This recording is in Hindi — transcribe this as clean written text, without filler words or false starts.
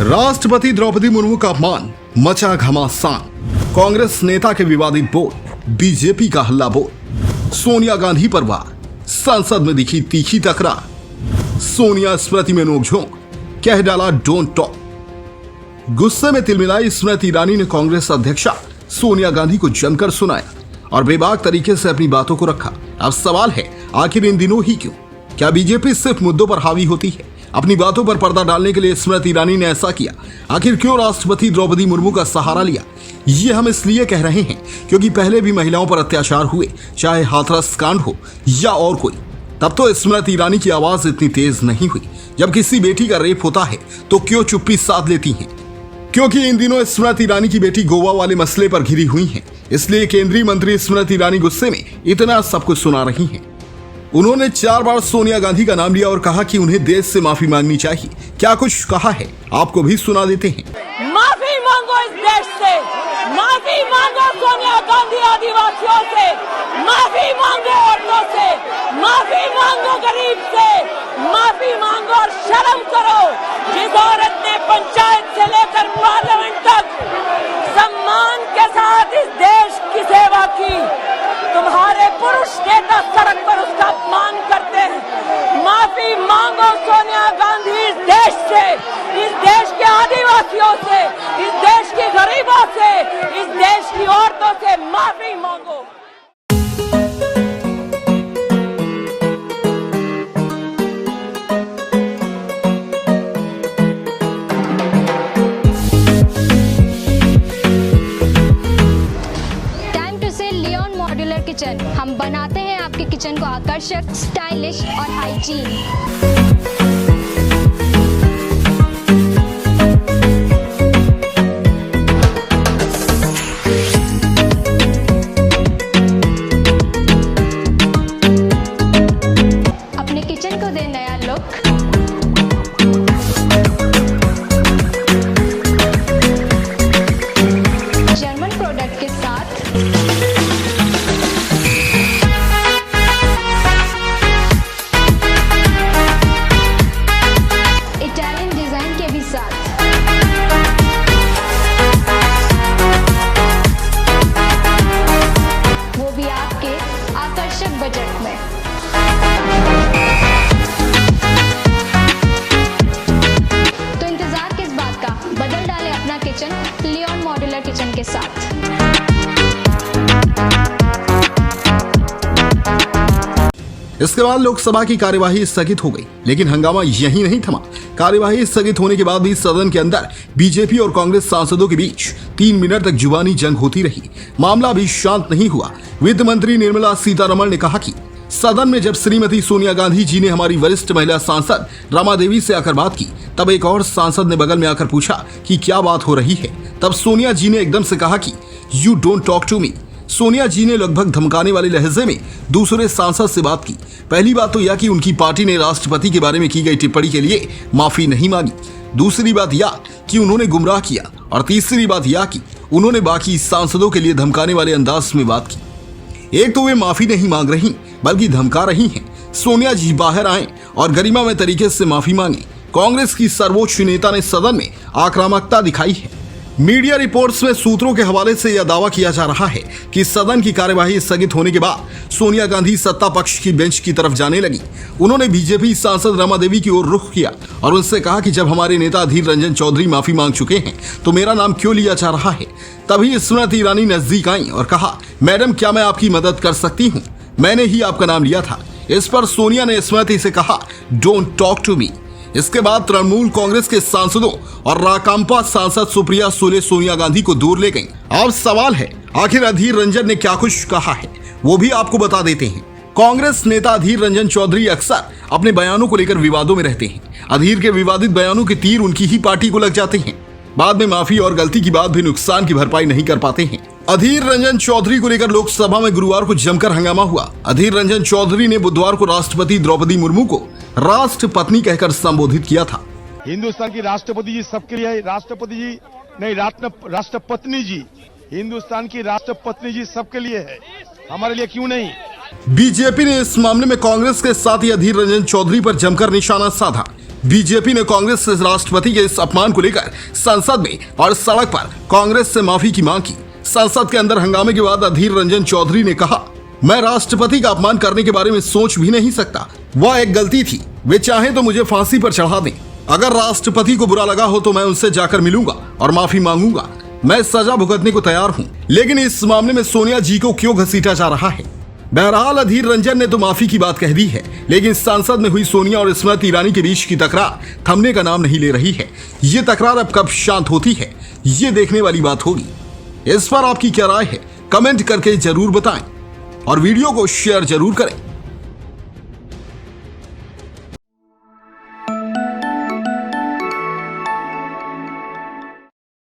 राष्ट्रपति द्रौपदी मुर्मू का अपमान, मचा घमासान। कांग्रेस नेता के विवादित बोल, बीजेपी का हल्ला बोल। सोनिया गांधी पर वार, संसद में दिखी तीखी तकरार। सोनिया स्मृति में नोकझोंक, कह डाला डोंट टॉक। गुस्से में तिलमिलाई स्मृति ईरानी ने कांग्रेस अध्यक्षा सोनिया गांधी को जमकर सुनाया और बेबाक तरीके से अपनी बातों को रखा। अब सवाल है, आखिर इन दिनों ही क्यों? क्या बीजेपी सिर्फ मुद्दों पर हावी होती है? अपनी बातों पर पर्दा डालने के लिए स्मृति ईरानी ने ऐसा किया। आखिर क्यों राष्ट्रपति द्रौपदी मुर्मू का सहारा लिया? ये हम इसलिए कह रहे हैं क्योंकि पहले भी महिलाओं पर अत्याचार हुए, चाहे हाथरस कांड हो या और कोई। तब तो स्मृति ईरानी की आवाज इतनी तेज नहीं हुई। जब किसी बेटी का रेप होता है तो क्यों चुप्पी साध लेती हैं? क्योंकि इन दिनों स्मृति ईरानी की बेटी गोवा वाले मसले पर घिरी हुई हैं, इसलिए केंद्रीय मंत्री स्मृति ईरानी गुस्से में इतना सब कुछ सुना रही हैं। उन्होंने 4 बार सोनिया गांधी का नाम लिया और कहा कि उन्हें देश से माफी मांगनी चाहिए। क्या कुछ कहा है, आपको भी सुना देते हैं। माफी मांगो इस देश से, माफी मांगो सोनिया गांधी आदिवासियों से, माफी मांगो औरतों से, माफी मांगो गरीब से, माफी मांगो और शर्म करो। जिस औरत ने पंचायत से लेकर पार्लियामेंट तक सम्मान के साथ इस देश की सेवा की, तुम्हारे पुरुष नेता सड़क पर उसका अपमान करते हैं। माफी मांगो सोनिया गांधी इस देश से, इस देश के आदिवासियों से, इस देश के गरीबों से, इस देश की औरतों से माफी मांगो। किचन, हम बनाते हैं आपके किचन को आकर्षक, स्टाइलिश और हाइजीन। अपने किचन को दे नया लुक। जर्मन प्रोडक्ट के साथ बजट में। तो इंतजार किस बात का, बदल डालें अपना किचन लियोन मॉड्यूलर किचन के साथ। इसके बाद लोकसभा की कार्यवाही स्थगित हो गई, लेकिन हंगामा यहीं नहीं थमा। कार्यवाही स्थगित होने के बाद भी सदन के अंदर बीजेपी और कांग्रेस सांसदों के बीच 3 मिनट तक जुबानी जंग होती रही। मामला अभी शांत नहीं हुआ। वित्त मंत्री निर्मला सीतारमण ने कहा कि सदन में जब श्रीमती सोनिया गांधी जी ने हमारी वरिष्ठ महिला सांसद रमा देवी से आकर बात की, तब एक और सांसद ने बगल में आकर पूछा कि क्या बात हो रही है। तब सोनिया जी ने एकदम से कहा कि you don't talk to me. Sonia ji ने लगभग धमकाने वाले लहजे में दूसरे सांसद से बात की। पहली बात तो यह कि उनकी पार्टी ने राष्ट्रपति के बारे में की गई टिप्पणी के लिए माफी नहीं मांगी। दूसरी बात यह कि उन्होंने गुमराह किया, और तीसरी बात यह कि उन्होंने बाकी सांसदों के लिए धमकाने वाले अंदाज में बात की। एक तो वे माफी नहीं मांग रही, बल्कि धमका रही हैं। सोनिया जी बाहर आए और गरिमामय तरीके से माफी मांगी। कांग्रेस की सर्वोच्च नेता ने सदन में आक्रामकता दिखाई है। मीडिया रिपोर्ट्स में सूत्रों के हवाले से यह दावा किया जा रहा है कि सदन की कार्यवाही स्थगित होने के बाद सोनिया गांधी सत्ता पक्ष की बेंच की तरफ जाने लगी। उन्होंने बीजेपी सांसद रमा देवी की ओर रुख किया और उनसे कहा कि जब हमारे नेता अधीर रंजन चौधरी माफी मांग चुके हैं तो मेरा नाम क्यों लिया जा रहा है। तभी स्मृति ईरानी नजदीक आई और कहा, मैडम क्या मैं आपकी मदद कर सकती हूँ? मैंने ही आपका नाम लिया था। इस पर सोनिया ने स्मृति से कहा, डोंट टॉक टू मी। इसके बाद तृणमूल कांग्रेस के सांसदों और राकांपा सांसद सुप्रिया सुले सोनिया गांधी को दूर ले गईं। अब सवाल है, आखिर अधीर रंजन ने क्या कुछ कहा है, वो भी आपको बता देते हैं। कांग्रेस नेता अधीर रंजन चौधरी अक्सर अपने बयानों को लेकर विवादों में रहते हैं। अधीर के विवादित बयानों के तीर उनकी ही पार्टी को लग जाते हैं। बाद में माफी और गलती की बात भी नुकसान की भरपाई नहीं कर पाते हैं। अधीर रंजन चौधरी को लेकर लोकसभा में गुरुवार को जमकर हंगामा हुआ। अधीर रंजन चौधरी ने बुधवार को राष्ट्रपति द्रौपदी मुर्मू को राष्ट्रपत्नी कहकर संबोधित किया था। हिंदुस्तान की राष्ट्रपति जी सबके लिए है। राष्ट्रपति जी नहीं, राष्ट्रपत्नी जी, हिंदुस्तान की राष्ट्रपत्नी जी सबके लिए है, हमारे लिए क्यों नहीं? बीजेपी ने इस मामले में कांग्रेस के साथ ही अधीर रंजन चौधरी पर जमकर निशाना साधा। बीजेपी ने कांग्रेस से राष्ट्रपति के इस अपमान को लेकर संसद में और सड़क पर कांग्रेस से माफी की मांग की। संसद के अंदर हंगामे के बाद अधीर रंजन चौधरी ने कहा, मैं राष्ट्रपति का अपमान करने के बारे में सोच भी नहीं सकता। वह एक गलती थी, वे चाहे तो मुझे फांसी पर चढ़ा दें। अगर राष्ट्रपति को बुरा लगा हो तो मैं उनसे जाकर मिलूंगा और माफी मांगूंगा। मैं सजा भुगतने को तैयार हूं। लेकिन इस मामले में सोनिया जी को क्यों घसीटा जा रहा है? बहरहाल अधीर रंजन ने तो माफी की बात कह दी है, लेकिन संसद में हुई सोनिया और स्मृति ईरानी के बीच की तकरार थमने का नाम नहीं ले रही है। ये तकरार अब कब शांत होती है, ये देखने वाली बात होगी। इस पर आपकी क्या राय है? कमेंट करके जरूर बताएं और वीडियो को शेयर जरूर करें।